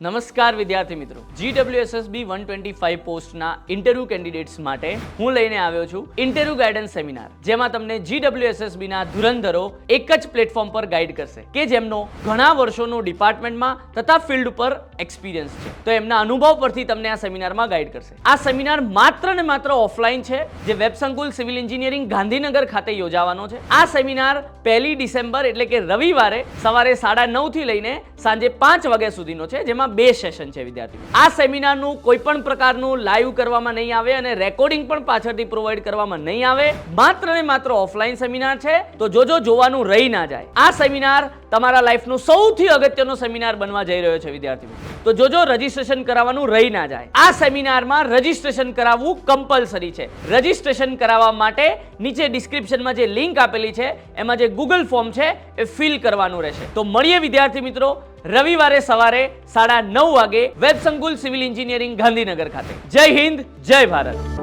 નમસ્કાર વિદ્યાર્થી મિત્રો, GWSSB 125 પોસ્ટના ઇન્ટરવ્યુ કેન્ડિડેટ્સ માટે હું લઈને આવ્યો છું ઇન્ટરવ્યુ ગાઈડન્સ સેમિનાર, જેમાં તમને GWSSB ના ધુરંધરો એક જ પ્લેટફોર્મ પર ગાઈડ કરશે કે જેમનો ઘણા વર્ષોનો ડિપાર્ટમેન્ટમાં તથા ફિલ્ડ ઉપર એક્સપિરિયન્સ છે. તો એમના અનુભવ પરથી તમને આ સેમિનારમાં ગાઈડ કરશે. આ સેમિનાર માત્ર ને માત્ર ઓફલાઈન છે, જે વેબસંકુલ સિવિલ એન્જિનિયરિંગ ગાંધીનગર ખાતે યોજાવાનો છે. આ સેમિનાર 1 ડિસેમ્બર એટલે કે રવિવારે સવારે 9:30 થી લઈને સાંજે 5 વાગ્યા સુધીનો છે, જેમાં 2 સેશન છે. વિદ્યાર્થીઓ, આ સેમિનારનું કોઈ પણ પ્રકારનું લાઈવ કરવામાં નહીં આવે અને રેકોર્ડિંગ પણ પાછળથી પ્રોવાઈડ કરવામાં નહીં આવે. માત્ર ને માત્ર ઓફલાઈન સેમિનાર છે, તો જોવાનું રહી ના જાય. આ સેમિનાર તમારા લાઈફનું સૌથી અગત્યનો સેમિનાર બનવા જઈ રહ્યો છે. વિદ્યાર્થીઓ, તો રજીસ્ટ્રેશન કરાવવાનું રહી ના જાય. આ સેમિનારમાં રજીસ્ટ્રેશન કરાવવું કમ્પલસરી છે. રજીસ્ટ્રેશન કરાવવા માટે નીચે ડિસ્ક્રિપ્શનમાં જે લિંક આપેલી છે, એમાં જે ગૂગલ ફોર્મ છે એ ફિલ કરવાનું રહેશે. તો મળીએ વિદ્યાર્થી મિત્રો રવિવારે સવારે 9:30 વાગે વેબસંકુલ સિવિલ એન્જિનિયરિંગ ગાંધીનગર ખાતે. જય હિન્દ, જય ભારત.